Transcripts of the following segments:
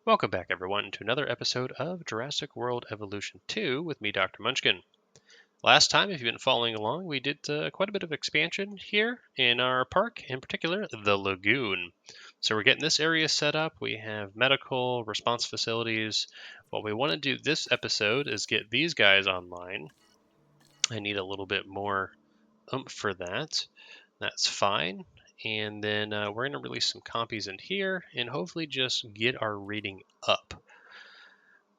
Welcome back, everyone, to another episode of Jurassic World Evolution 2 with me, Dr. Munchkin. Last time, if you've been following along, we did quite a bit of expansion here in our park, in particular, the Lagoon. So we're getting this area set up. We have medical response facilities. What we want to do this episode is get these guys online. I need a little bit more oomph for that. That's fine. And then we're going to release some compies in here and hopefully just get our reading up.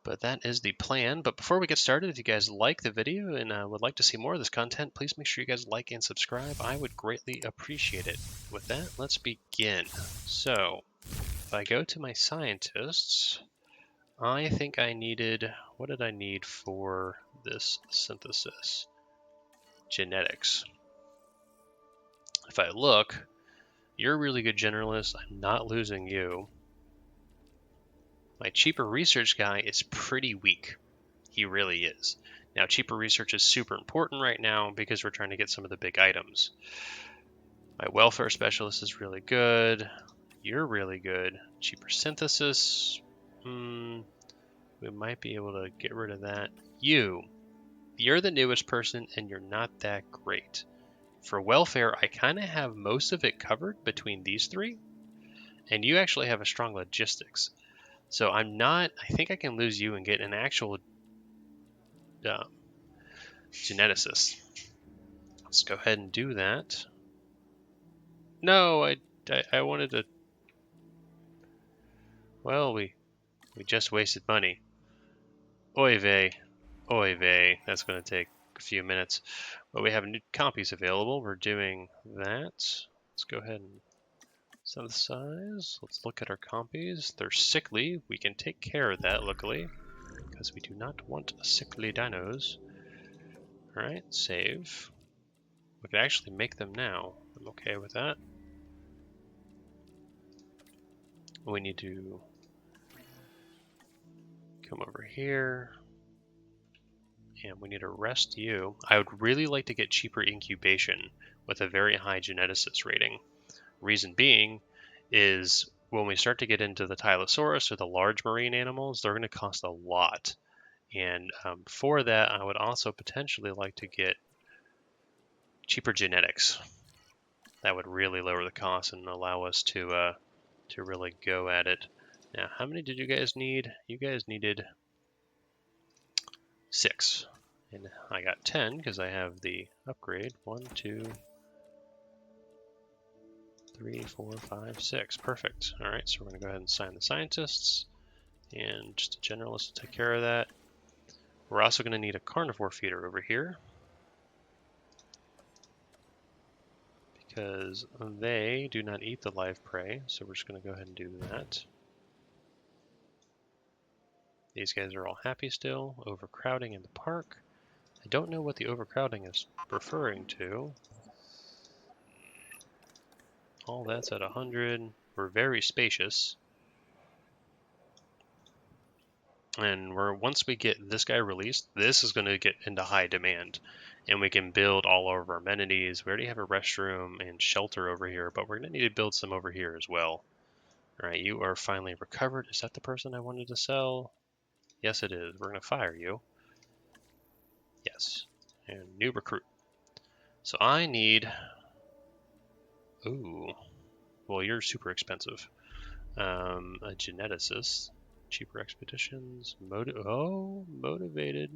But that is the plan. But before we get started, if you guys like the video and would like to see more of this content, please make sure you guys like and subscribe. I would greatly appreciate it. With that, let's begin. So, if I go to my scientists, I think I needed, what did I need for this synthesis? Genetics. If I look, you're a really good generalist. I'm not losing you. My cheaper research guy is pretty weak. He really is. Now, cheaper research is super important right now because we're trying to get some of the big items. My welfare specialist is really good. You're really good. Cheaper synthesis. We might be able to get rid of that. You're the newest person and you're not that great. For welfare, I kind of have most of it covered between these three. And you actually have a strong logistics. So I think I can lose you and get an actual geneticist. Let's go ahead and do that. No, I wanted to. Well, we just wasted money. Oy vey. That's going to take a few minutes. But we have new copies available. We're doing that. Let's go ahead and synthesize. Let's look at our compies. They're sickly. We can take care of that, luckily, because we do not want sickly dinos. Alright, save. We can actually make them now. I'm okay with that. We need to come over here. And we need to rest you. I would really like to get cheaper incubation with a very high geneticist rating. Reason being is when we start to get into the Tylosaurus or the large marine animals, they're going to cost a lot. And for that, I would also potentially like to get cheaper genetics. That would really lower the cost and allow us to really go at it. Now, how many did you guys need? You guys needed 6. And I got 10 because I have the upgrade. 1, 2, 3, 4, 5, 6. Perfect. All right, so we're going to go ahead and sign the scientists. And just a generalist to take care of that. We're also going to need a carnivore feeder over here, because they do not eat the live prey. So we're just going to go ahead and do that. These guys are all happy still. Overcrowding in the park. I don't know what the overcrowding is referring to. All that's at 100. We're very spacious. And once we get this guy released, this is going to get into high demand. And we can build all of our amenities. We already have a restroom and shelter over here, but we're going to need to build some over here as well. All right, you are finally recovered. Is that the person I wanted to sell? Yes, it is. We're going to fire you. Yes. And new recruit. So I need... Ooh. Well, you're super expensive. A geneticist. Cheaper expeditions. Motivated.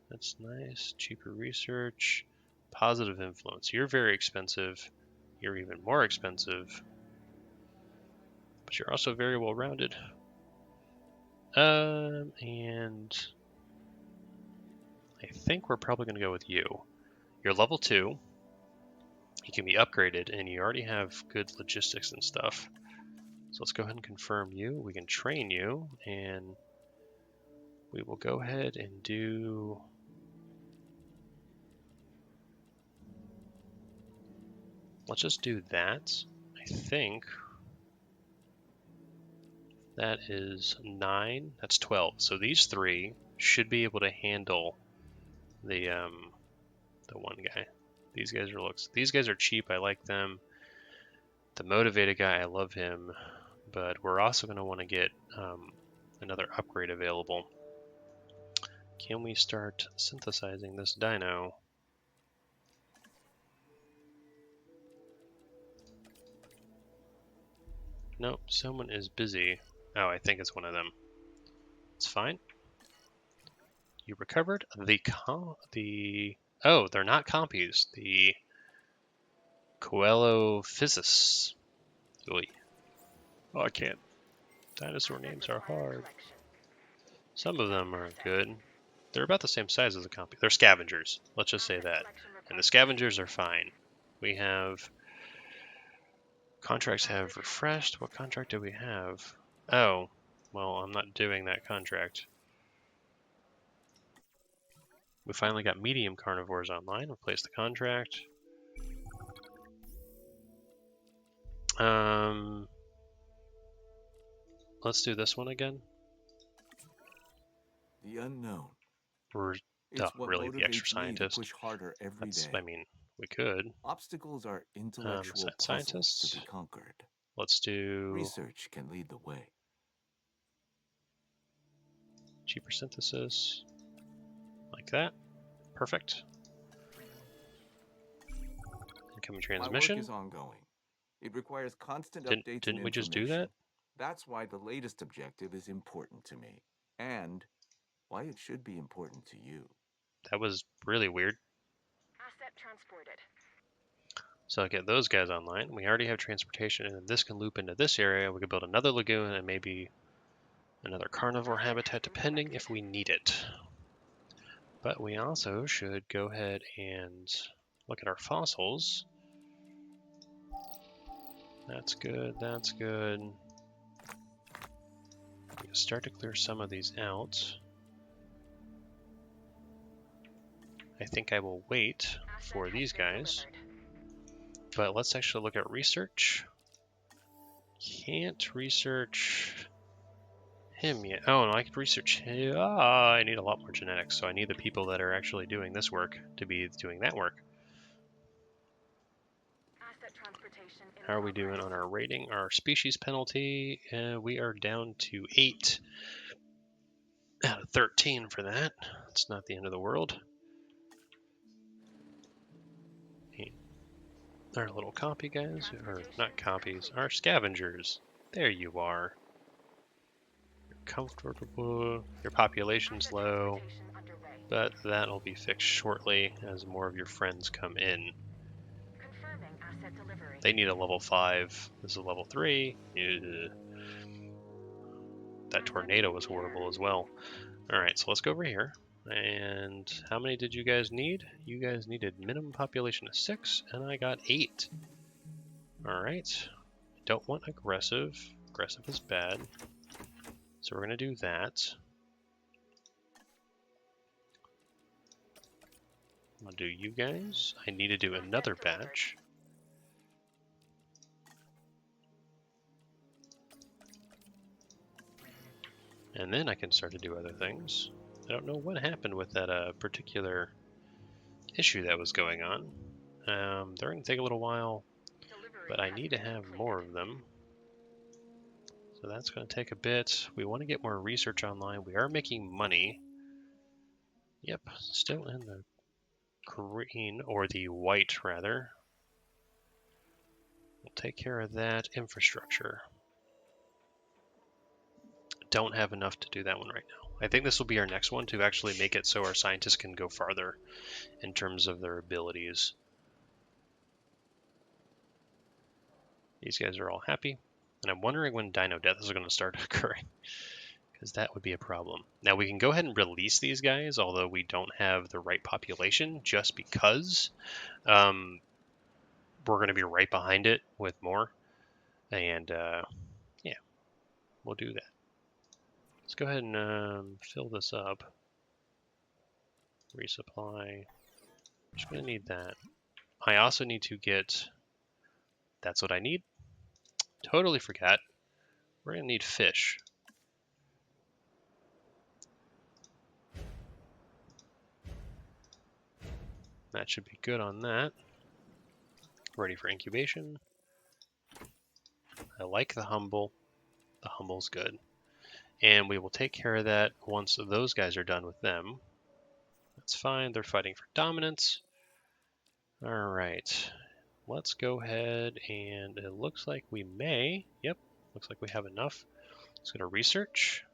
That's nice. Cheaper research. Positive influence. You're very expensive. You're even more expensive. But you're also very well rounded. And I think we're probably going to go with you. You're level 2. You can be upgraded, and you already have good logistics and stuff. So let's go ahead and confirm you. We can train you, and we will go ahead and do... Let's just do that. I think that is 9. That's 12. So these 3 should be able to handle the one guy. These guys are cheap. I like them. The motivated guy, I love him. but we're also going to want to get another upgrade available. Can we start synthesizing this dino? Nope, someone is busy. Oh, I think it's one of them. It's fine. You recovered the oh, they're not compies. The Coelophysis. Oy. Oh, I can't. Dinosaur names are hard. Some of them are good. They're about the same size as a compy. They're scavengers. Let's just say that. And the scavengers are fine. We have contracts have refreshed. What contract do we have? Oh, well, I'm not doing that contract. We finally got medium carnivores online. Replace the contract. Let's do this one again. The unknown. We're not really the extra scientist. Push harder every day. I mean, we could. Obstacles are intellectual puzzles scientists to be conquered. Let's do research can lead the way. Cheaper synthesis, like that. Perfect. Incoming transmission. My work is ongoing. It requires constant updates. Didn't we just do that? That's why the latest objective is important to me, and why it should be important to you. That was really weird. Asset transported. So I'll get those guys online. We already have transportation, and this can loop into this area. We could build another lagoon and maybe another carnivore habitat, depending if we need it. But we also should go ahead and look at our fossils. That's good, that's good. We can start to clear some of these out. I think I will wait for these guys. But let's actually look at research. Can't research him yet. Oh, no, I could research him. I need a lot more genetics, so I need the people that are actually doing this work to be doing that work. How are we doing on our rating? Our species penalty, we are down to 8 out of 13 for that. It's not the end of the world. Our little copy guys, or not copies, our scavengers. There you are. You're comfortable, your population's low, but that'll be fixed shortly as more of your friends come in. They need a level 5. This is a level 3. That tornado was horrible as well. Alright, so let's go over here. And how many did you guys need? You guys needed minimum population of 6, and I got 8. Alright. Don't want aggressive. Aggressive is bad. So we're going to do that. I'm going to do you guys. I need to do another batch. And then I can start to do other things. I don't know what happened with that particular issue that was going on. They're going to take a little while, but I need to have more of them. So that's going to take a bit. We want to get more research online. We are making money. Yep, still in the green, or the white rather. We'll take care of that. Infrastructure. Don't have enough to do that one right now. I think this will be our next one to actually make it so our scientists can go farther in terms of their abilities. These guys are all happy. And I'm wondering when dino death is going to start occurring, because that would be a problem. Now we can go ahead and release these guys, although we don't have the right population, just because we're going to be right behind it with more. And yeah, we'll do that. Let's go ahead and fill this up. Resupply. Just going to need that. I also need to get... That's what I need. Totally forgot. We're going to need fish. That should be good on that. Ready for incubation. I like the humble. The humble's good. And we will take care of that once those guys are done with them. That's fine. They're fighting for dominance. All right. Let's go ahead and it looks like we may. Yep. Looks like we have enough. Let's go to research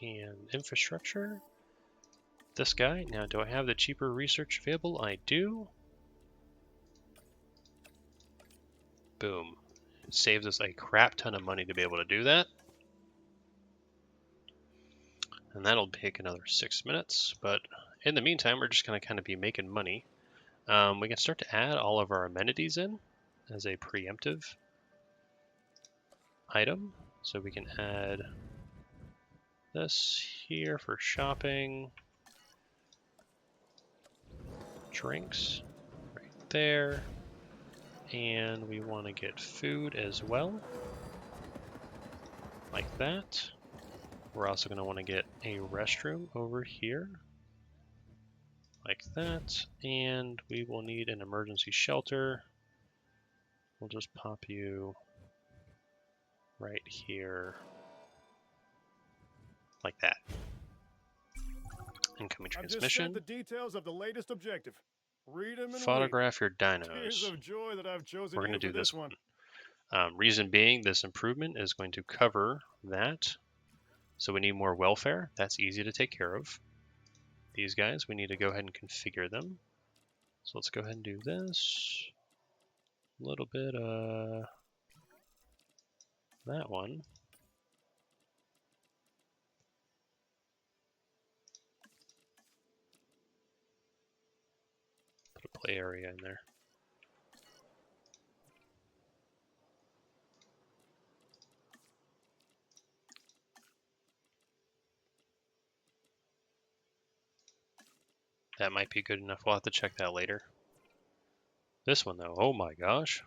and infrastructure. This guy. Now, do I have the cheaper research available? I do. Boom. It saves us a crap ton of money to be able to do that. And that'll take another 6 minutes. But in the meantime, we're just going to kind of be making money. We can start to add all of our amenities in as a preemptive item. So we can add this here for shopping. Drinks right there. And we want to get food as well. Like that. We're also going to want to get a restroom over here. Like that. And we will need an emergency shelter. We'll just pop you right here. Like that. Incoming transmission. I've just sent the details of the latest objective. Read them and Photograph your Tears dinos. of joy that I've chosen We're going to you do for this one. Reason being, this improvement is going to cover that. So we need more welfare. That's easy to take care of. These guys, we need to go ahead and configure them. So let's go ahead and do this. A little bit of that one. Put a play area in there. That might be good enough. We'll have to check that later. This one though, oh my gosh.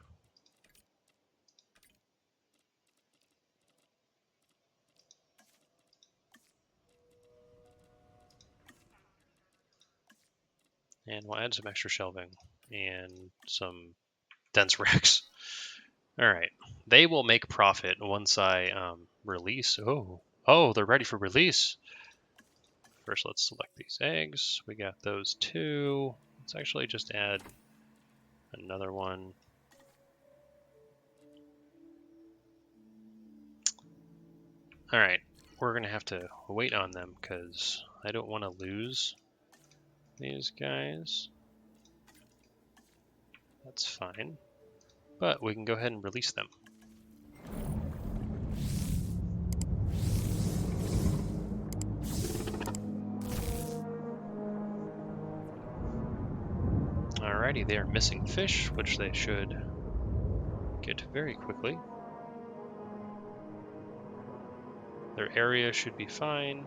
And we'll add some extra shelving and some dense wrecks. Alright, they will make profit once I release. Oh, they're ready for release. First, let's select these eggs. We got those two. Let's actually just add another one. Alright, we're going to have to wait on them because I don't want to lose these guys. That's fine. But we can go ahead and release them. Alrighty, they are missing fish, which they should get very quickly. Their area should be fine.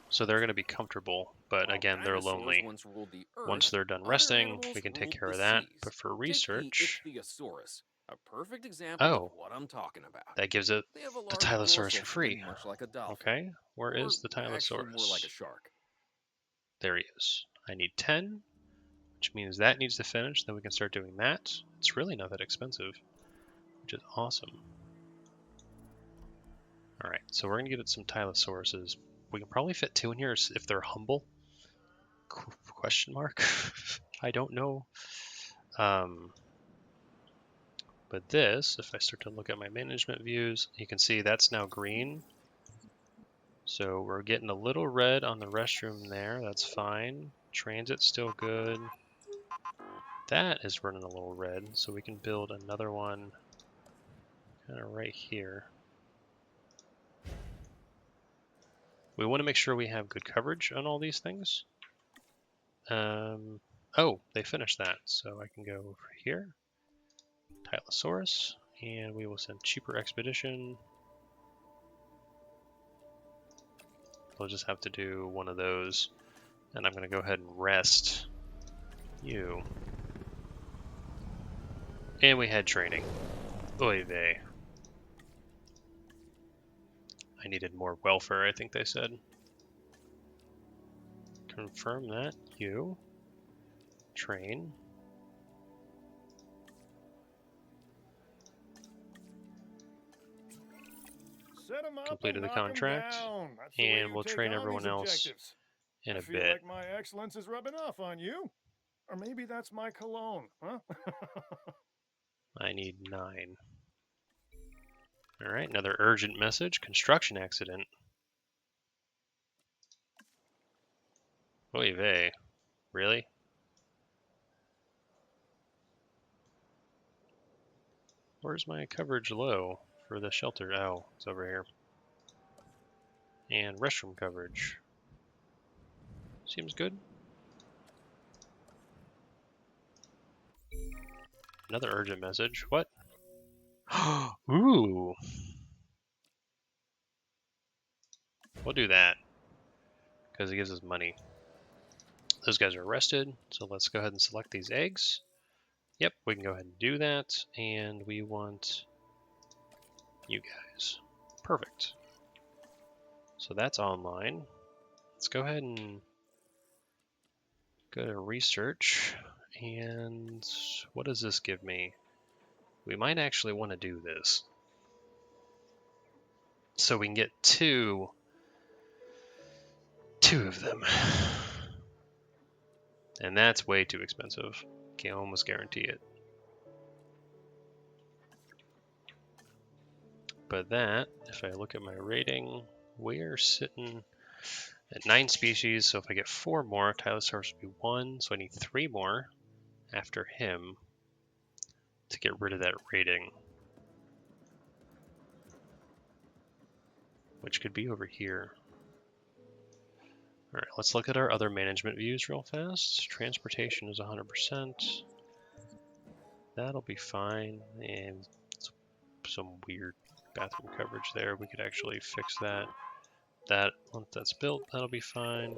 So they're going to be comfortable, but again, they're lonely. Once they're done resting, we can take care of that. But for research, Ichthyosaurus, a perfect example of what I'm talking about. that gives it They have a the large Tylosaurus dorsal for free. fin, much like a dolphin. Okay, where is the Or actually more like Tylosaurus? a shark. There he is. I need 10, which means that needs to finish. Then we can start doing that. It's really not that expensive, which is awesome. All right, so we're going to get some Tylosauruses. We can probably fit 2 in here if they're humble. Question mark? I don't know. But this, if I start to look at my management views, you can see that's now green. So we're getting a little red on the restroom there. That's fine. Transit's still good. That is running a little red, so we can build another one kind of right here. We want to make sure we have good coverage on all these things. Oh, they finished that, so I can go over here. Tylosaurus, and we will send cheaper expedition. We'll just have to do one of those, and I'm going to go ahead and rest you. And we had training. Oy vey. I needed more welfare, I think they said. Confirm that. You. Train. Set 'em up completed and the knock 'em contract, down. That's the way and you we'll take train on everyone these else objectives. in I a feel bit. like my excellence is rubbing off on you. Or maybe that's my cologne, huh? I need 9. All right, another urgent message. Construction accident. Oy vey. Really? Where's my coverage low for the shelter? Oh, it's over here. And restroom coverage. Seems good. Another urgent message. What? Ooh. We'll do that because it gives us money. Those guys are arrested, so let's go ahead and select these eggs. Yep, we can go ahead and do that, and we want you guys. Perfect. So that's online. Let's go ahead and go to research, and what does this give me? We might actually want to do this. So we can get two of them. And that's way too expensive. Can almost guarantee it. But that, if I look at my rating, we're sitting at 9 species. So if I get 4 more, Tylosaurus would be 1. So I need 3 more after him to get rid of that rating, which could be over here. All right, let's look at our other management views real fast. Transportation is 100%. That'll be fine. And some weird bathroom coverage there. We could actually fix that. That, once that's built, that'll be fine.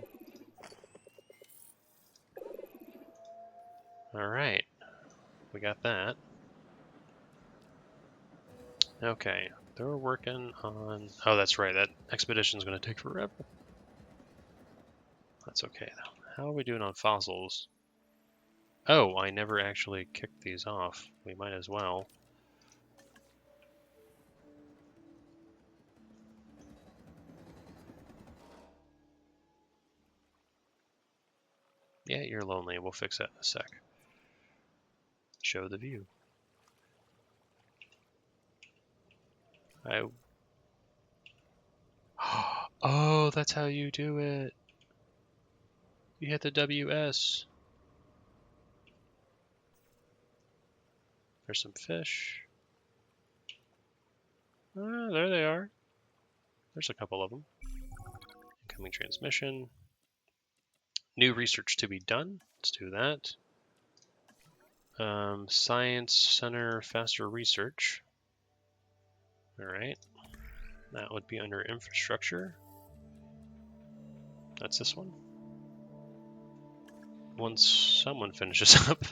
All right, we got that. Okay, they're working on, oh, that's right, that expedition's gonna take forever. That's okay though. How are we doing on fossils? Oh, I never actually kicked these off. We might as well. Yeah, you're lonely. We'll fix that in a sec. Show the view. Oh, that's how you do it. You hit the WS. There's some fish. There they are. There's a couple of them. Incoming transmission. New research to be done. Let's do that. Science Center Faster Research. Alright. That would be under infrastructure. That's this one. Once someone finishes up,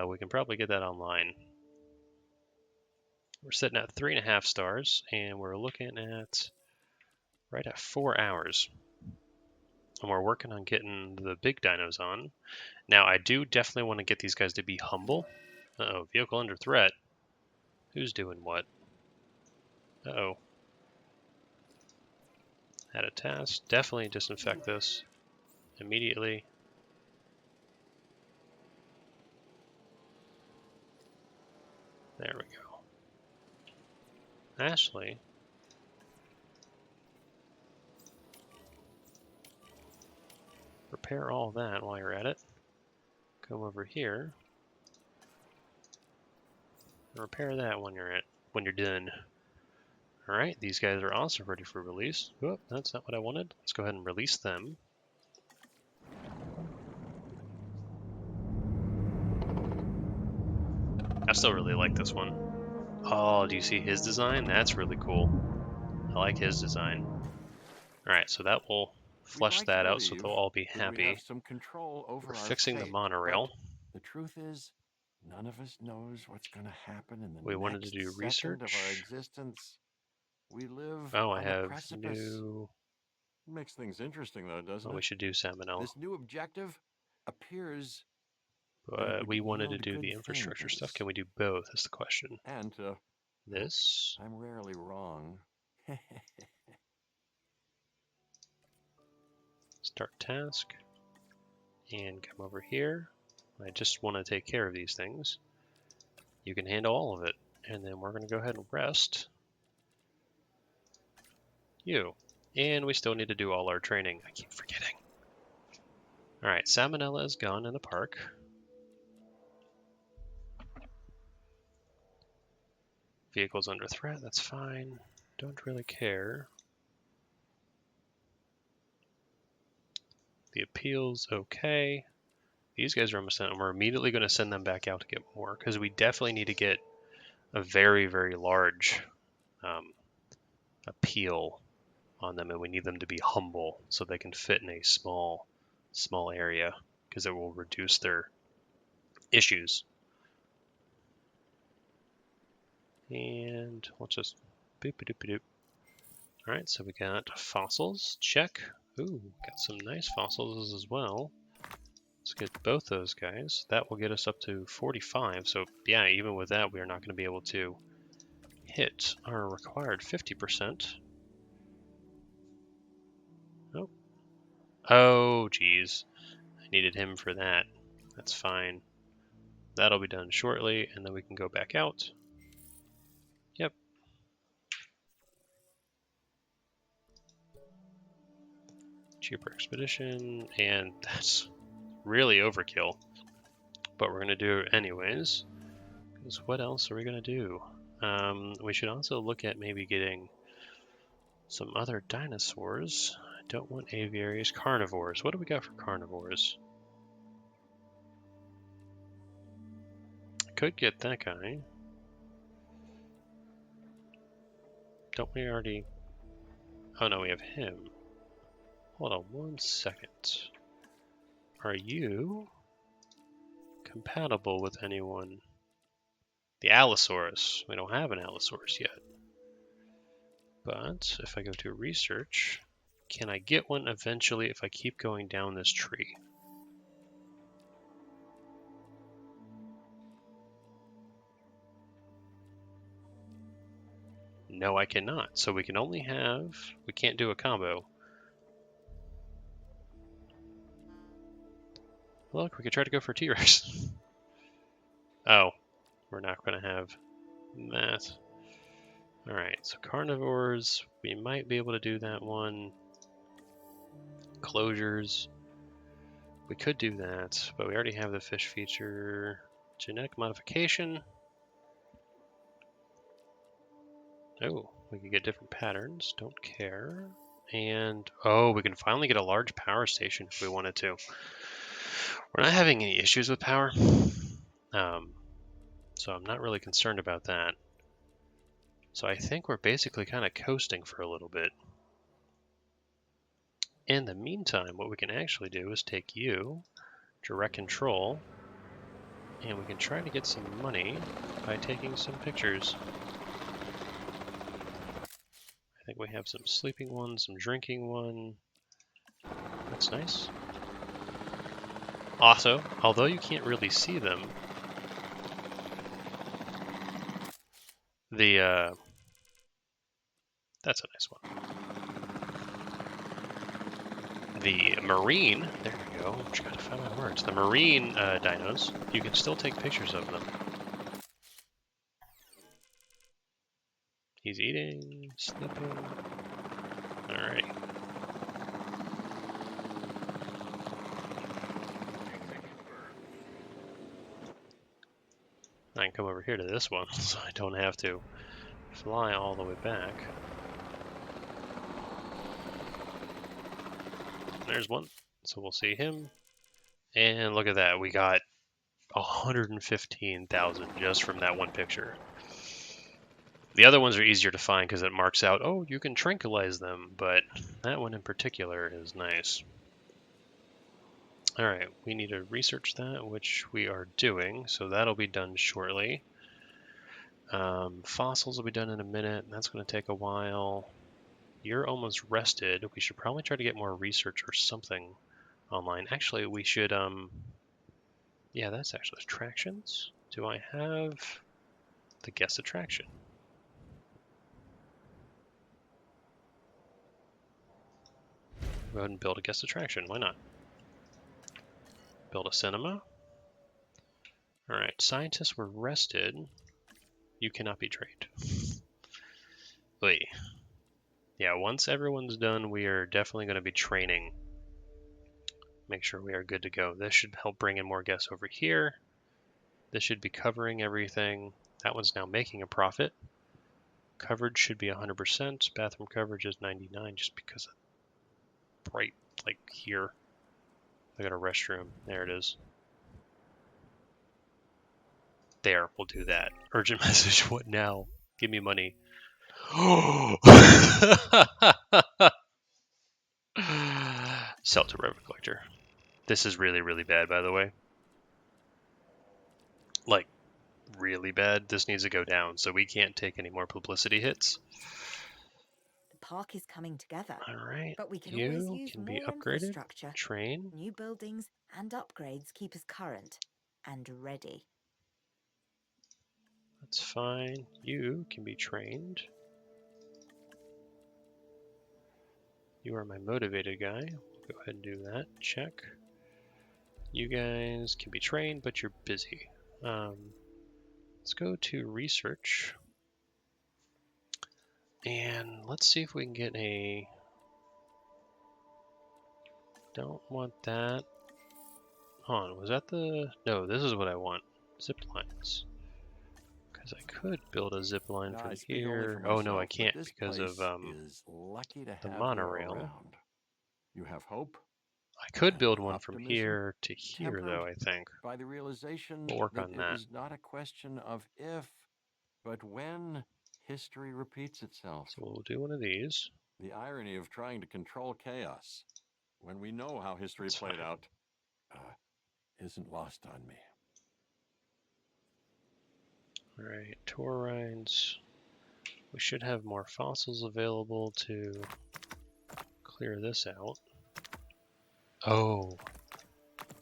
we can probably get that online. We're sitting at 3.5 stars, and we're looking at right at 4 hours. And we're working on getting the big dinos on. Now, I do definitely want to get these guys to be humble. Uh-oh, vehicle under threat. Who's doing what? Uh-oh. Add a task. Definitely disinfect this immediately. There we go. Ashley. Repair all that while you're at it. Come over here. And repair that when you're done. Alright, these guys are also ready for release. Oh, that's not what I wanted. Let's go ahead and release them. I still really like this one. Oh, do you see his design? That's really cool. I like his design. Alright, so that will flush that out so they'll all be We have happy. some control over We're our fixing the fate, monorail. but the truth is, none of us knows what's going to happen in the We wanted to next do second of our research. existence. We live Oh, I on the have precipice. new... Makes things interesting, though, doesn't Oh, we it? should do salmonella. This new objective appears that it But would we wanted to yield do good the infrastructure things. stuff. Can we do both is the question. And This. I'm rarely wrong. Start task. And come over here. I just want to take care of these things. You can handle all of it. And then we're going to go ahead and rest you. And we still need to do all our training. I keep forgetting. Alright, Salmonella is gone in the park. Vehicle's under threat, that's fine. Don't really care. The appeal's okay. These guys are almost done, and we're immediately going to send them back out to get more, because we definitely need to get a very, very large appeal on them, and we need them to be humble so they can fit in a small area, because it will reduce their issues. And let's just boop-a-doop-a-doop. Alright, so we got fossils, check. Ooh, got some nice fossils as well. Let's get both those guys. That will get us up to 45. So yeah, even with that, we are not going to be able to hit our required 50%. Oh, oh, geez. I needed him for that. That's fine. That'll be done shortly, and then we can go back out. Yep. Cheaper expedition, and that's really overkill. But we're going to do it anyways. Because what else are we going to do? We should also look at maybe getting some other dinosaurs. I don't want aviaries. Carnivores. What do we got for carnivores? I could get that guy. Don't we already... Oh no, we have him. Hold on 1 second. Are you compatible with anyone? The Allosaurus. We don't have an Allosaurus yet. But if I go to research, can I get one eventually if I keep going down this tree? No, I cannot. So we can only have... We can't do a combo. Look, we could try to go for T-Rex. Oh, we're not going to have that. Alright, so carnivores, we might be able to do that one. Closures, we could do that, but we already have the fish feature. Genetic modification. Oh, we could get different patterns, don't care. And, oh, we can finally get a large power station if we wanted to. We're not having any issues with power, so I'm not really concerned about that. So I think we're basically kind of coasting for a little bit. In the meantime, what we can actually do is take you, direct control, and we can try to get some money by taking some pictures. I think we have some sleeping one, some drinking one. That's nice. Also, although you can't really see them, that's a nice one. The marine, there we go, I'm trying to find my words. The marine dinos, you can still take pictures of them. He's eating, sleeping. Alright. I can come over here to this one, so I don't have to fly all the way back. There's one, so we'll see him. And look at that, we got 115,000 just from that one picture. The other ones are easier to find because it marks out, oh, you can tranquilize them, but that one in particular is nice. Alright, we need to research that, which we are doing, so that'll be done shortly. Fossils will be done in a minute, and that's going to take a while. You're almost rested. We should probably try to get more research or something online. Actually, we should, yeah, that's actually attractions. Do I have the guest attraction? Go ahead and build a guest attraction. Why not? Build a cinema. Alright, scientists were rested. You cannot be trained. Wait. Yeah, once everyone's done, we are definitely going to be training. Make sure we are good to go. This should help bring in more guests over here. This should be covering everything. That one's now making a profit. Coverage should be 100%. Bathroom coverage is 99 just because of bright, like here. I got a restroom. There it is. There, we'll do that. Urgent message, what now? Give me money. Sell to revenue collector. This is really, really bad, by the way. Like, really bad. This needs to go down, so we can't take any more publicity hits. The park is coming together. Alright, But we can always you use can be more upgraded. infrastructure. Train. New buildings and upgrades keep us current and ready. That's fine. You can be trained. You are my motivated guy. Go ahead and do that. Check. You guys can be trained, but you're busy. Let's go to research. And let's see if we can get a... Don't want that. Hold on, was that the... No, this is what I want. Zip lines. Because I could build a zip line Now, from I speak only here. for Oh no, I myself, but can't this because of place is lucky to the have you monorail. around. You have hope I could and build one from optimism, here to here, though, I think. by the realization We'll work that on it that. is not a question of if, but when history repeats itself. So we'll do one of these. The irony of trying to control chaos when we know how history That's played fine. out isn't lost on me. Alright, tour rides. We should have more fossils available to clear this out. Oh,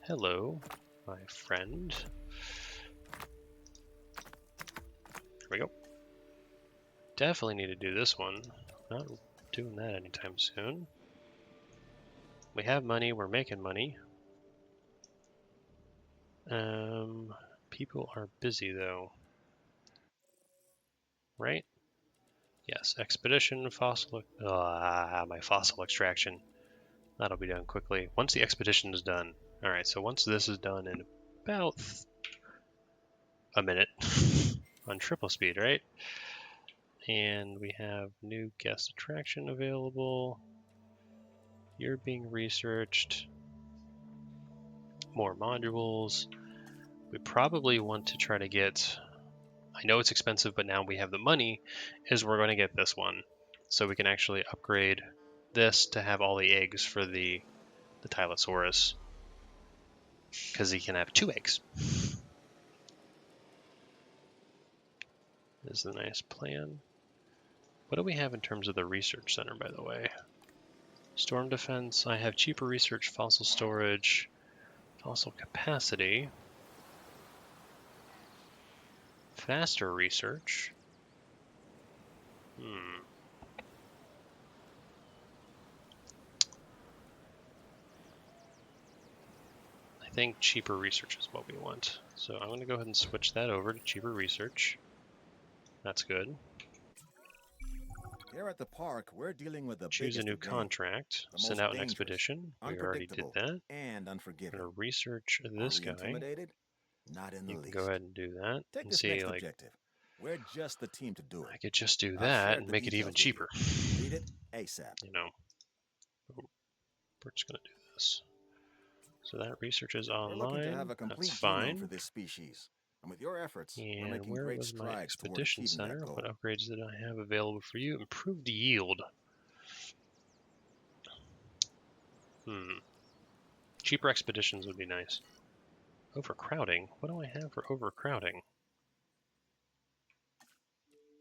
hello, my friend. Here we go. Definitely need to do this one. Not doing that anytime soon. We have money, we're making money. People are busy though. Right? Yes, expedition, fossil, my fossil extraction. That'll be done quickly. Once the expedition is done. Alright, so once this is done in about a minute on triple speed, right? And we have new guest attraction available. You're being researched. More modules. We probably want to try to get, I know it's expensive, but now we have the money, is we're going to get this one. So we can actually upgrade this to have all the eggs for the Tylosaurus. Because he can have 2 eggs. This is a nice plan. What do we have in terms of the research center, by the way? Storm defense. I have cheaper research, fossil storage, fossil capacity, faster research. I think cheaper research is what we want. So I'm going to go ahead and switch that over to cheaper research. That's good. Here at the park, we're dealing with the Choose a biggest new of game, contract. the Send most out an dangerous, expedition. We already did unpredictable, that. and I'm unforgiving. going to research Are this we guy. intimidated? Not in the You can least. go ahead and do that Take and this see, next like, objective. We're just the team to do it. I could just do I've that shared and the make it even details with you. cheaper. Read it ASAP. You know, we're just going to do this. So that research is We're looking to online. have a complete That's genome for fine. this species. And with your efforts, we're And making where great was my strides toward expedition achieving center? that goal. What upgrades did I have available for you? Improved yield. Cheaper expeditions would be nice. Overcrowding? What do I have for overcrowding?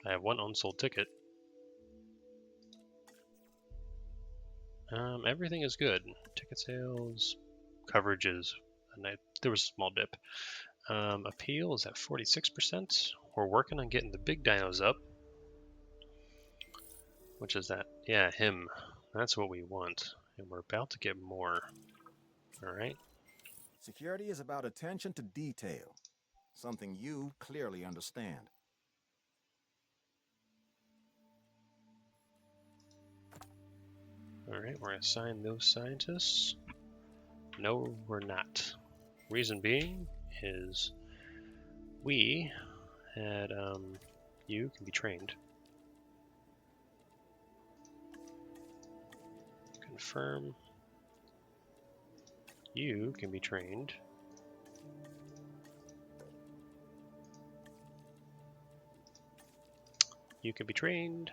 I have 1 unsold ticket. Everything is good. Ticket sales, coverages, and there was a small dip. Appeal is at 46%. We're working on getting the big dinos up. Which is that? Yeah, him. That's what we want. And we're about to get more. Alright. Security is about attention to detail, something you clearly understand. Alright, we're going to assign those scientists. No, we're not. Reason being is we had, you can be trained. Confirm. You can be trained. You can be trained.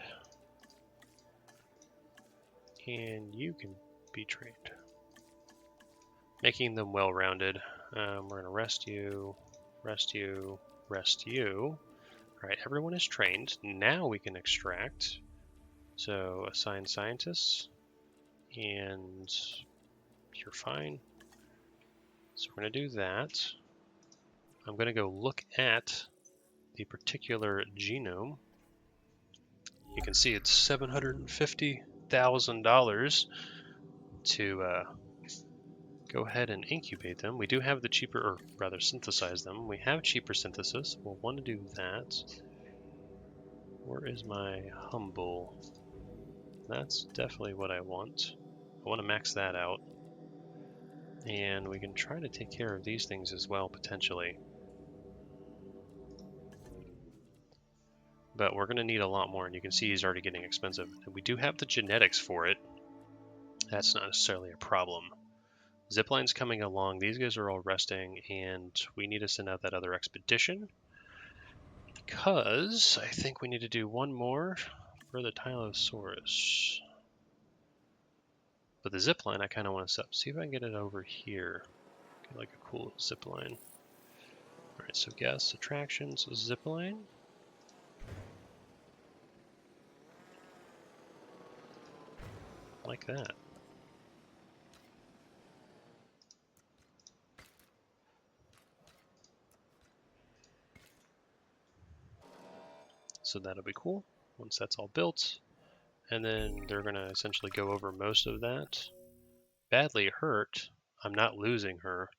And you can be trained. Making them well-rounded. We're going to rest you, rest you, rest you. Alright, everyone is trained. Now we can extract. So assign scientists. And you're fine. So we're going to do that. I'm going to go look at the particular genome. You can see it's $750,000 to go ahead and incubate them. We do have the cheaper, or rather synthesize them. We have cheaper synthesis. We'll want to do that. Where is my humble? That's definitely what I want. I want to max that out. And we can try to take care of these things as well, potentially. But we're going to need a lot more, and you can see he's already getting expensive. And we do have the genetics for it. That's not necessarily a problem. Zipline's coming along. These guys are all resting, and we need to send out that other expedition. Because I think we need to do one more for the Tylosaurus. But the zipline I kind of want to set up. See if I can get it over here. Get like a cool zipline. Alright, so guess attractions, zipline. Like that. So that'll be cool once that's all built. And then they're going to essentially go over most of that. Badly hurt. I'm not losing her.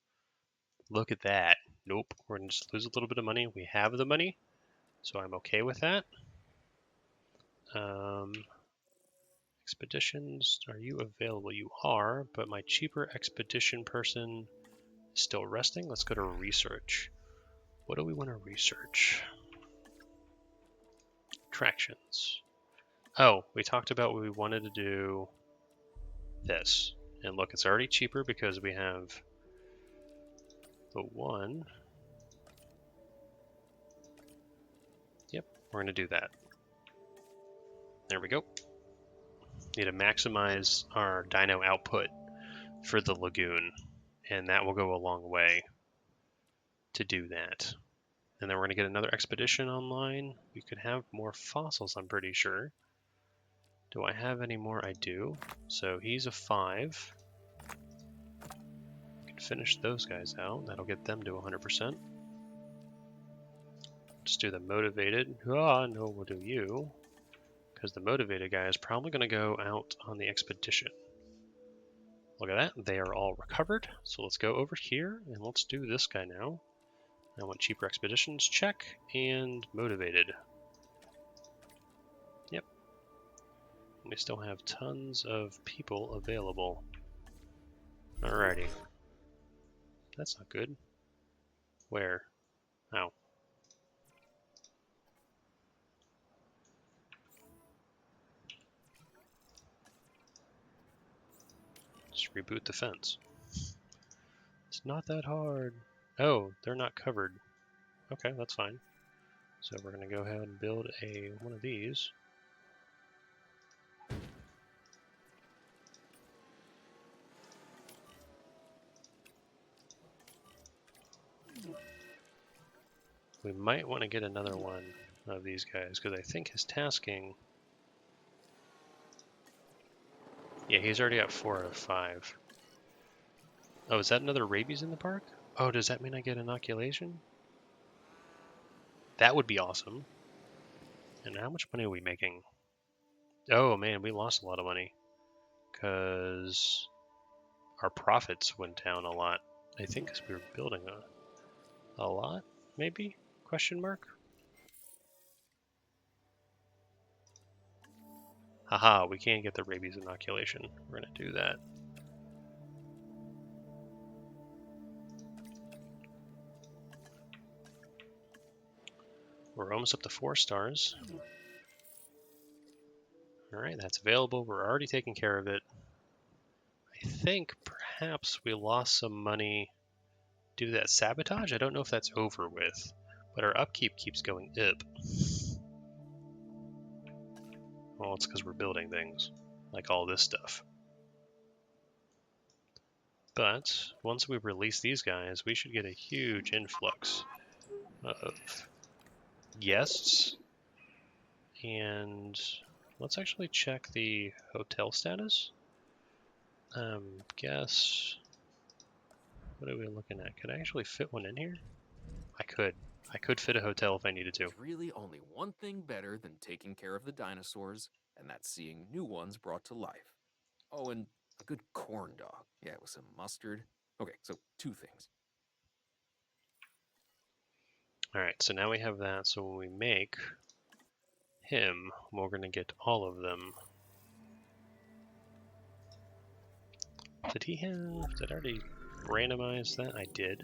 Look at that. Nope. We're going to just lose a little bit of money. We have the money, so I'm okay with that. Expeditions, are you available? You are, but my cheaper expedition person is still resting. Let's go to research. What do we want to research? Attractions. Oh, we talked about we wanted to do this. And look, it's already cheaper because we have the one. Yep, we're going to do that. There we go. Need to maximize our dino output for the lagoon, and that will go a long way to do that. And then we're going to get another expedition online. We could have more fossils, I'm pretty sure. Do I have any more? I do. So he's a 5. I can finish those guys out. That'll get them to 100%. Just do the motivated. Oh, no, we'll do you. Because the motivated guy is probably going to go out on the expedition. Look at that. They are all recovered. So let's go over here and let's do this guy now. I want cheaper expeditions. Check. And motivated. Yep. We still have tons of people available. Alrighty. That's not good. Where? How? Just reboot the fence. It's not that hard. Oh, they're not covered. Okay, that's fine. So we're going to go ahead and build one of these. We might want to get another one of these guys because I think his tasking. Yeah, he's already at 4 out of 5. Oh, is that another rabies in the park? Oh, does that mean I get inoculation? That would be awesome. And how much money are we making? Oh man, we lost a lot of money. because our profits went down a lot. I think because we were building a lot, maybe? Question mark? Haha, we can't get the rabies inoculation. We're gonna do that. We're almost up to 4 stars. Alright, that's available. We're already taking care of it. I think perhaps we lost some money due to that sabotage. I don't know if that's over with, but our upkeep keeps going up. Well, it's because we're building things, like all this stuff. But once we release these guys, we should get a huge influx of guests. And let's actually check the hotel status. Guess. What are we looking at? Could I actually fit one in here? I could. I could fit a hotel if I needed to. There's really only one thing better than taking care of the dinosaurs, and that's seeing new ones brought to life. Oh, and a good corn dog. Yeah, with some mustard. Okay, so 2 things. Alright, so now we have that. So when we make him, we're going to get all of them. Did I already randomize that? I did.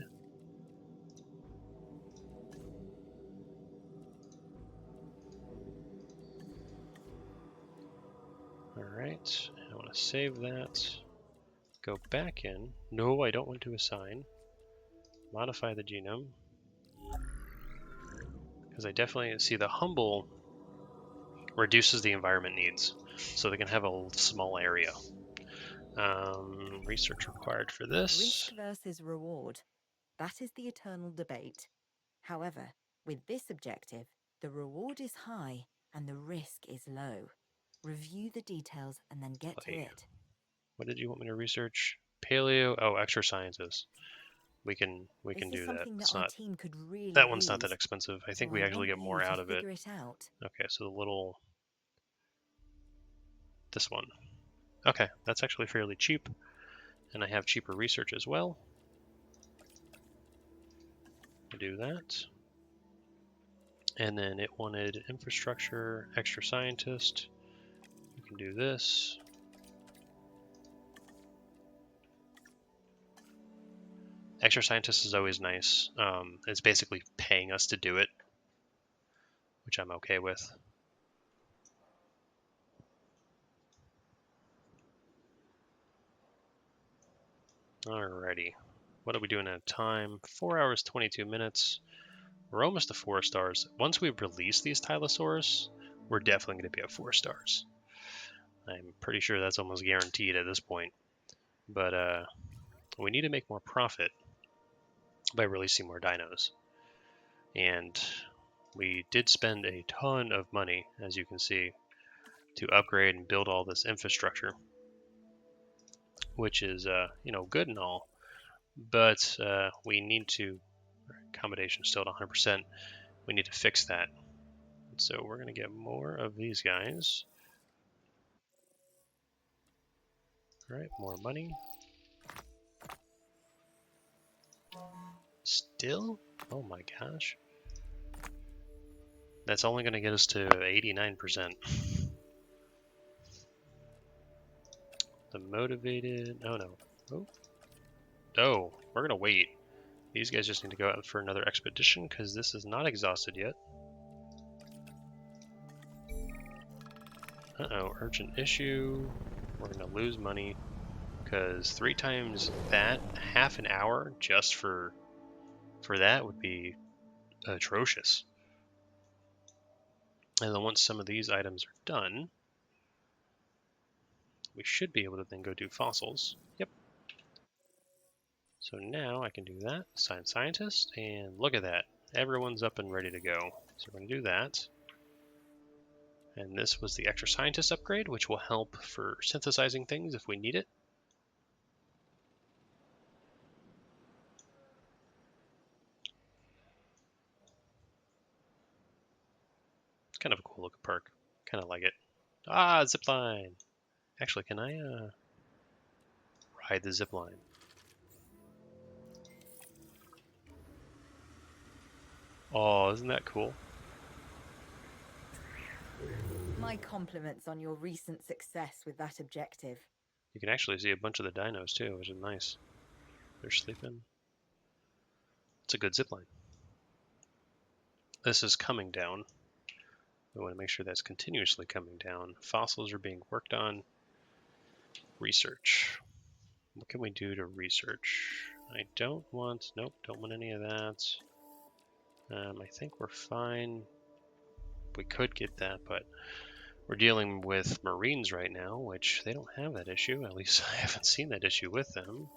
Alright, I want to save that. Go back in. No, I don't want to assign. Modify the genome. Because I definitely see the humble reduces the environment needs. So they can have a small area. Research required for this. Risk versus reward. That is the eternal debate. However, with this objective, the reward is high and the risk is low. Review the details and then get to it. What did you want me to research? Paleo. Oh, extra scientists. We can do that. It's Our not team could really that one's not use, that expensive. I think so we I actually want get more you to out of it. figure out. Okay, so the little this one. Okay, that's actually fairly cheap, and I have cheaper research as well. We'll do that. And then it wanted infrastructure, extra scientist. We can do this. Extra scientist is always nice. It's basically paying us to do it, which I'm okay with. Alrighty. What are we doing at a time? 4 hours, 22 minutes. We're almost to 4 stars. Once we release these Tylosaurus, we're definitely going to be at 4 stars. I'm pretty sure that's almost guaranteed at this point. But we need to make more profit by releasing more dinos. And we did spend a ton of money, as you can see, to upgrade and build all this infrastructure, which is good and all, but we need to accommodation still at 100%. We need to fix that. So we're going to get more of these guys. All right, more money. Still? Oh my gosh. That's only going to get us to 89%. The motivated. Oh no. Oh, we're going to wait. These guys just need to go out for another expedition because this is not exhausted yet. Uh-oh, urgent issue. We're going to lose money because 3 times that, half an hour just for that would be atrocious. And then once some of these items are done, we should be able to then go do fossils. Yep. So now I can do that, assign scientist, and look at that. Everyone's up and ready to go. So we're going to do that. And this was the extra scientist upgrade, which will help for synthesizing things if we need it. It's kind of a cool looking perk. Kind of like it. Ah, Zipline! Actually, can I ride the zipline. Oh, isn't that cool? My compliments on your recent success with that objective. You can actually see a bunch of the dinos too, which is nice. They're sleeping. It's a good zipline. This is coming down. We want to make sure that's continuously coming down. Fossils are being worked on. Research. What can we do to research? I don't want, nope, don't want any of that. I think we're fine. We could get that, but we're dealing with Marines right now, which they don't have that issue. At least I haven't seen that issue with them.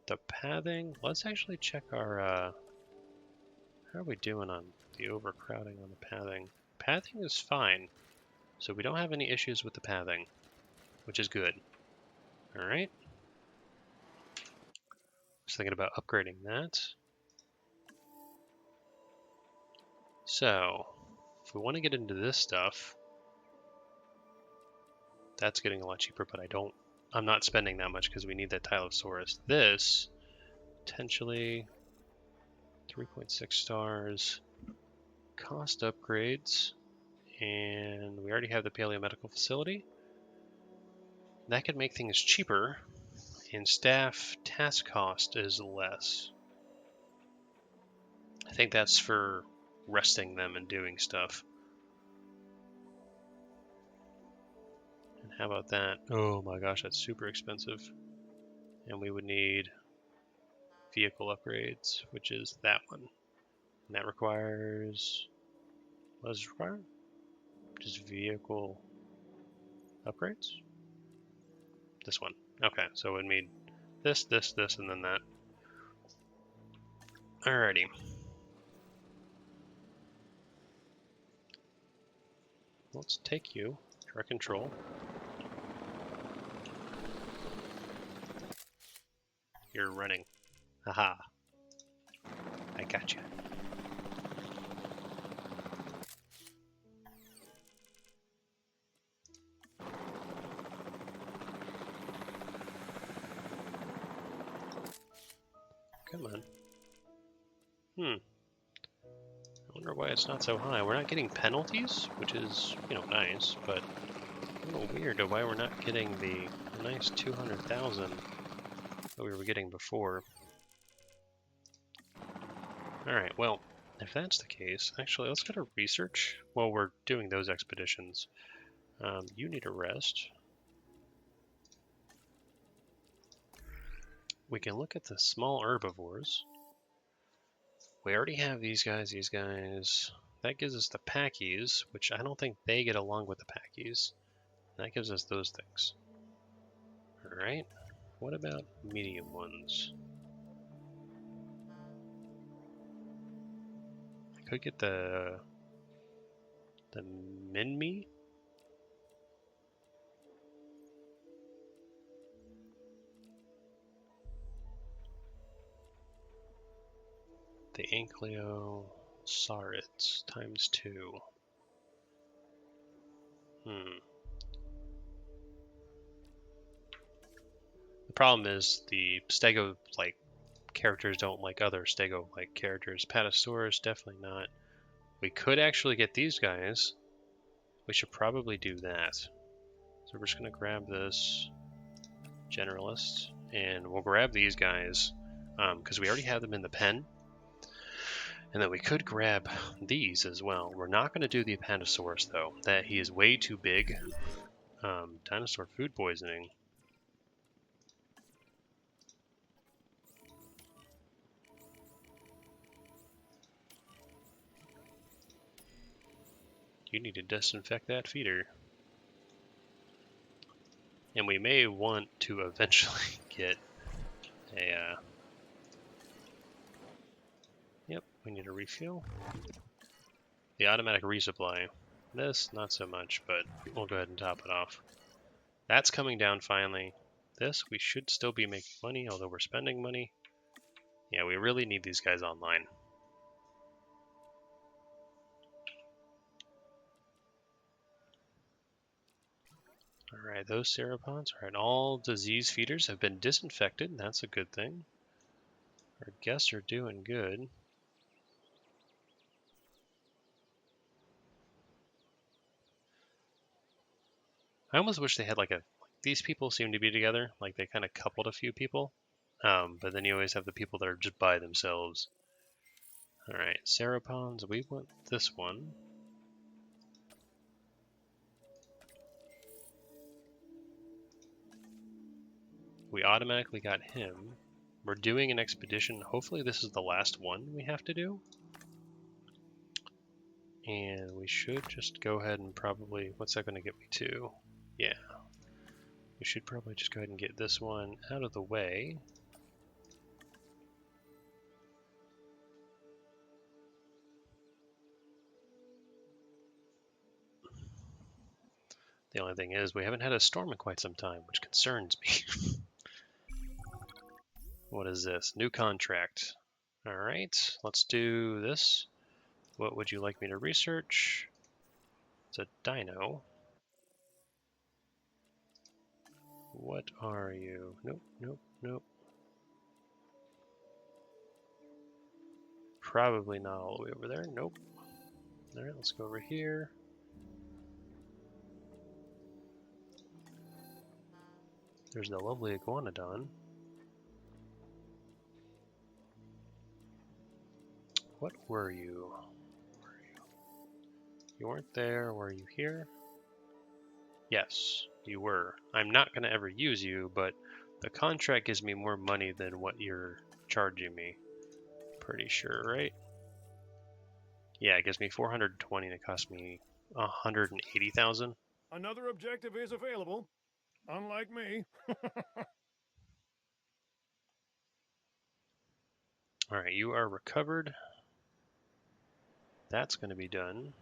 The pathing, let's actually check our, how are we doing on the overcrowding on the pathing? Pathing is fine, so we don't have any issues with the pathing, which is good. All right. Just thinking about upgrading that. So, if we want to get into this stuff, that's getting a lot cheaper, but I'm not spending that much because we need that Tylosaurus. This, potentially 3.6 stars, cost upgrades, and we already have the paleomedical facility. That could make things cheaper, and staff task cost is less. I think that's for resting them and doing stuff. And how about that? Oh my gosh, that's super expensive. And we would need vehicle upgrades, which is that one. And that requires, what does it require? Just vehicle upgrades? This one. Okay, so it would need this, this, this, and then that. Alrighty. Let's take you, truck control. You're running. Haha. I got you. Come on. I wonder why it's not so high. We're not getting penalties, which is, nice, but a little weird to why we're not getting the nice 200,000 that we were getting before. Alright, well, if that's the case, actually, let's go to research while we're doing those expeditions. You need a rest. We can look at the small herbivores. We already have these guys, That gives us the packies, which I don't think they get along with the packies. That gives us those things. Alright, what about medium ones? I could get the Minmi. The Ichthyosaurus times 2. The problem is the Stego-like characters don't like other Stego-like characters. Patasaurus, definitely not. We could actually get these guys. We should probably do that. So we're just going to grab this generalist, and we'll grab these guys because we already have them in the pen. And then we could grab these as well. We're not going to do the Apatosaurus though. That he is way too big. Dinosaur food poisoning. You need to disinfect that feeder. And we may want to eventually get a... Yep, we need a refuel. The automatic resupply. This, not so much, but we'll go ahead and top it off. That's coming down finally. This, we should still be making money, although we're spending money. Yeah, we really need these guys online. Alright, those sauropods. Alright, all disease feeders have been disinfected. That's a good thing. Our guests are doing good. I almost wish they had like these people seem to be together, like they kind of coupled a few people. But then you always have the people that are just by themselves. Alright, sauropods, we want this one. We automatically got him. We're doing an expedition. Hopefully this is the last one we have to do. And we should just go ahead and probably, what's that going to get me to? Yeah. We should probably just go ahead and get this one out of the way. The only thing is we haven't had a storm in quite some time, which concerns me. What is this? New contract. Alright, let's do this. What would you like me to research? It's a dino. What are you? Nope, nope, nope. Probably not all the way over there. Nope. Alright, let's go over here. There's the lovely iguanodon. What were you? You weren't there. Were you here? Yes, you were. I'm not going to ever use you, but the contract gives me more money than what you're charging me. Pretty sure, right? Yeah, it gives me 420 and it costs me 180,000. Another objective is available. Unlike me. Alright, you are recovered. That's going to be done.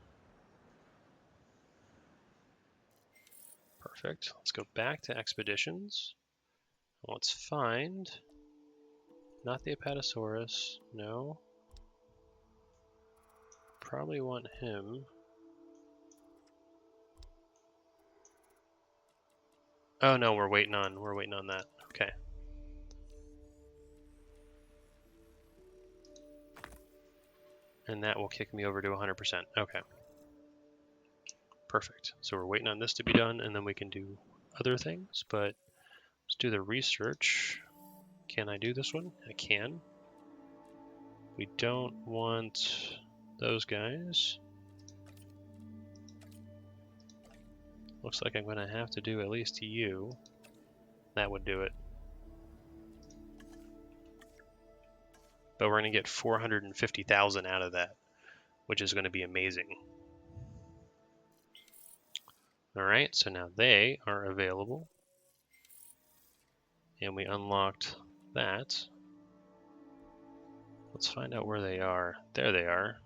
Perfect. Let's go back to expeditions. Let's find... Not the Ichthyosaurus. No. Probably want him. Oh no, we're waiting on that. Okay. And that will kick me over to 100%. Okay. Perfect. So we're waiting on this to be done, and then we can do other things, but let's do the research. Can I do this one? I can. We don't want those guys. Looks like I'm going to have to do at least you. That would do it. But we're going to get 450,000 out of that, which is going to be amazing. Alright, so now they are available. And we unlocked that. Let's find out where they are. There they are.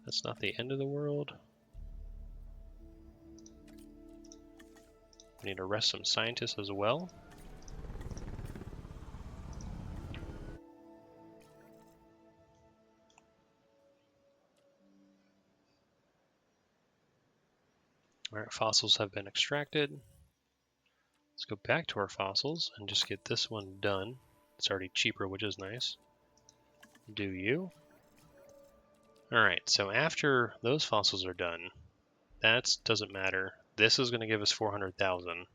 That's not the end of the world. We need to arrest some scientists as well. Alright, fossils have been extracted. Let's go back to our fossils and just get this one done. It's already cheaper, which is nice. Do you? Alright, so after those fossils are done, that doesn't matter. This is going to give us 400,000.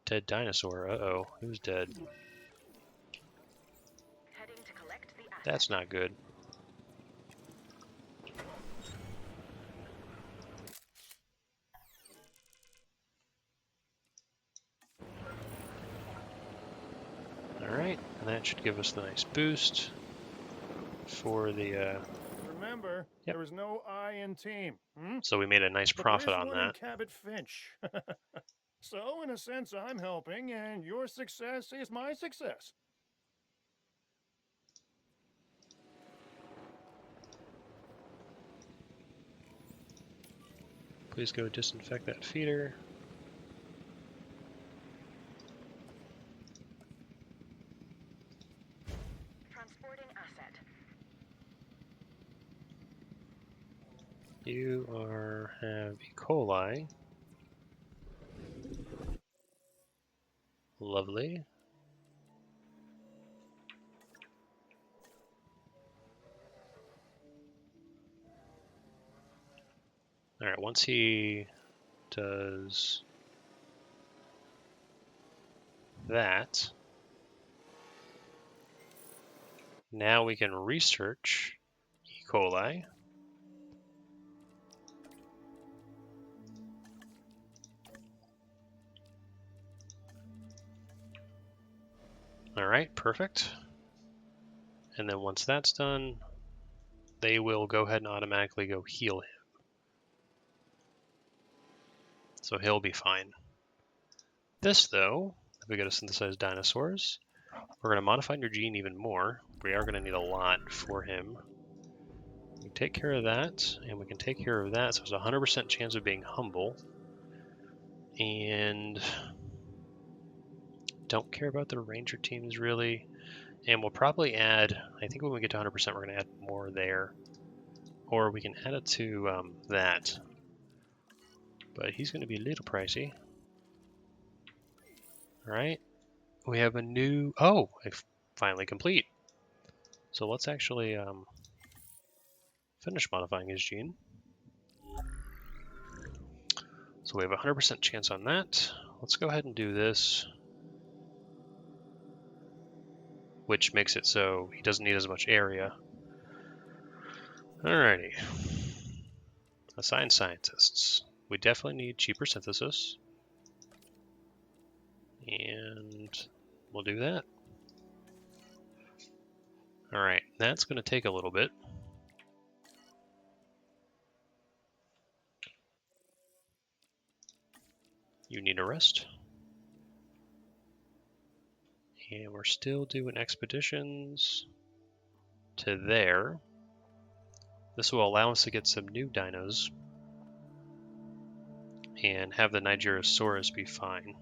Dead dinosaur. Uh-oh. Who's dead? Heading to collect the asset. That's not good. Alright, and that should give us the nice boost for the... Remember, Yep. there is no I in team. So we made a nice But profit there's on one in that. Cabot Finch. So, in a sense, I'm helping, and your success is my success. Please go disinfect that feeder. Transporting asset. You have E. coli. Lovely. All right, once he does that, now we can research E. coli. All right, perfect. And then once that's done, they will go ahead and automatically go heal him. So he'll be fine. This, though, if we go to synthesize dinosaurs, we're going to modify your gene even more. We are going to need a lot for him. We can take care of that, and we can take care of that, so there's a 100% chance of being humble. And don't care about the ranger teams, really. And we'll probably add, I think when we get to 100%, we're going to add more there. Or we can add it to that. But he's going to be a little pricey. All right. We have a new, finally complete. So let's actually finish modifying his gene. So we have a 100% chance on that. Let's go ahead and do this, which makes it so he doesn't need as much area. Alrighty. Assign scientists. We definitely need cheaper synthesis. And we'll do that. Alright, that's going to take a little bit. You need a rest. And we're still doing expeditions to there. This will allow us to get some new dinos and have the Nigerosaurus be fine.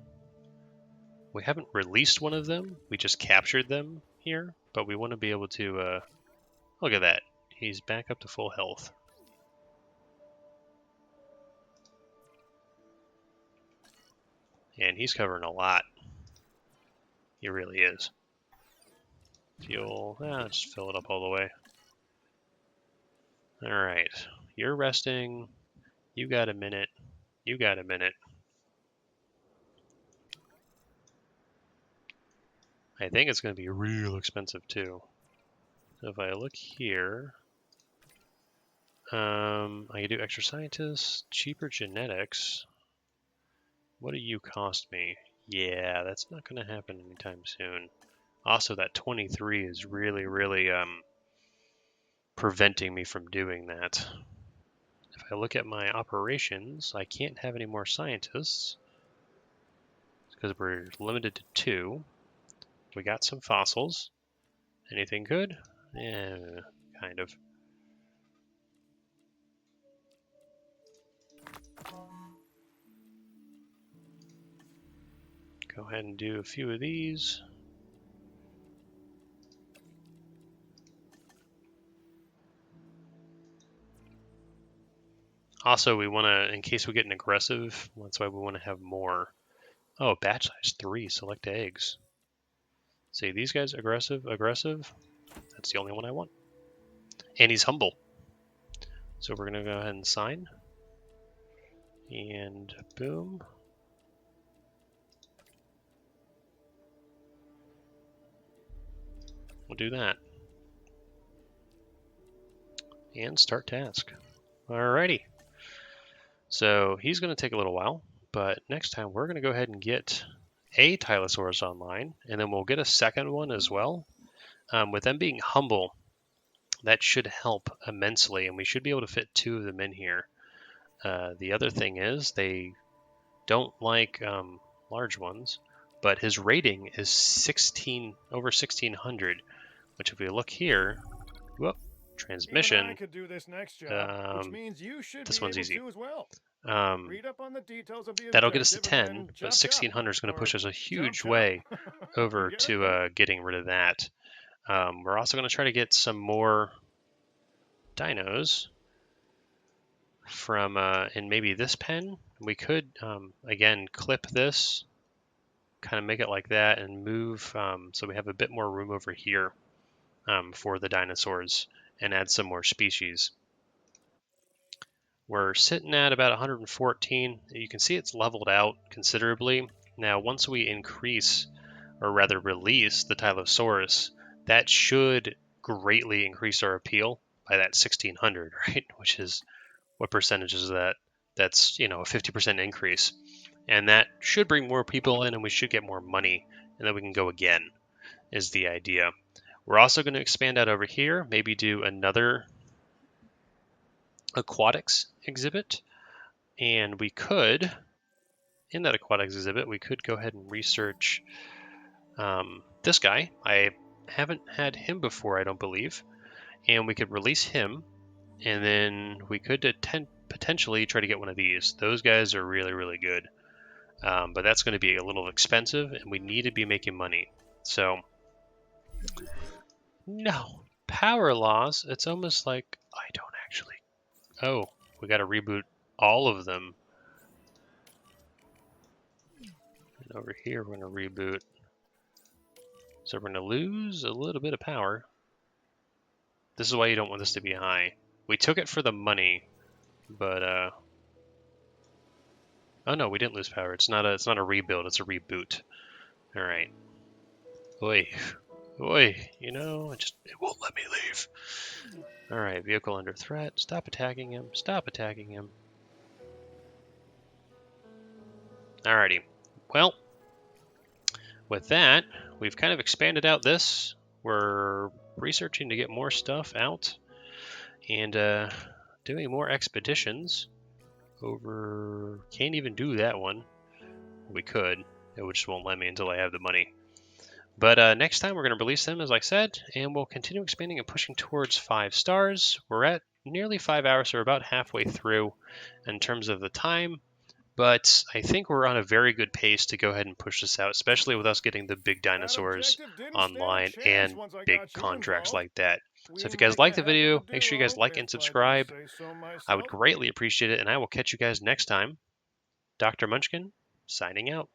We haven't released one of them, we just captured them here, but we want to be able to, look at that, he's back up to full health. And he's covering a lot. He really is. Fuel, just fill it up all the way. Alright, you're resting, you got a minute, you got a minute. I think it's going to be real expensive too. So if I look here, I can do extra scientists, cheaper genetics. What do you cost me? Yeah, that's not going to happen anytime soon. Also, that 23 is really, really preventing me from doing that. If I look at my operations, I can't have any more scientists because we're limited to 2. We got some fossils. Anything good? Yeah, kind of. Go ahead and do a few of these. Also, we want to, in case we get an aggressive, that's why we want to have more. Oh, batch size 3, select eggs. See, these guys, aggressive. That's the only one I want. And he's humble. So we're going to go ahead and sign. And boom. We'll do that. And start task. Alrighty. So he's going to take a little while, but next time we're going to go ahead and get a Tylosaurus online, and then we'll get a second one as well. With them being humble, that should help immensely, and we should be able to fit 2 of them in here. The other thing is they don't like large ones, but his rating is over 1600, which if we look here, whoop, transmission. Even I could do this next job, which means you should this be one's able easy. to as well. Read up on the details of the That'll get us to objective 10, and but chop, 1600 is going chop, to push or us a huge chop, chop. way over Get to it? getting rid of that. We're also going to try to get some more dinos. from in maybe this pen. We could again clip this, kind of make it like that, and move so we have a bit more room over here for the dinosaurs, and add some more species. We're sitting at about 114. You can see it's leveled out considerably. Now, once we increase, or rather release, the Tylosaurus, that should greatly increase our appeal by that 1600, right? Which is, what percentage is that? That's, a 50% increase. And that should bring more people in, and we should get more money, and then we can go again, is the idea. We're also going to expand out over here, maybe do another aquatics exhibit. And we could, in that aquatics exhibit, we could go ahead and research this guy. I haven't had him before, I don't believe. And we could release him, and then we could potentially try to get one of these. Those guys are really, really good. But that's going to be a little expensive, and we need to be making money. So, no. Power laws, it's almost like I don't actually. Oh, we got to reboot all of them. And over here, we're going to reboot. So we're going to lose a little bit of power. This is why you don't want this to be high. We took it for the money, but oh no, we didn't lose power. It's not a rebuild. It's a reboot. All right. Oi, it won't let me leave. All right, vehicle under threat. Stop attacking him. Stop attacking him. Alrighty. Well, with that, we've kind of expanded out this. We're researching to get more stuff out and doing more expeditions over. Can't even do that one. We could. It just won't let me until I have the money. But next time we're going to release them, as I said, and we'll continue expanding and pushing towards 5 stars. We're at nearly 5 hours, so we're about halfway through in terms of the time. But I think we're on a very good pace to go ahead and push this out, especially with us getting the big dinosaurs online and big contracts like that. So if you guys like the video, make sure you guys like and subscribe. I would greatly appreciate it, and I will catch you guys next time. Dr. Munchkin, signing out.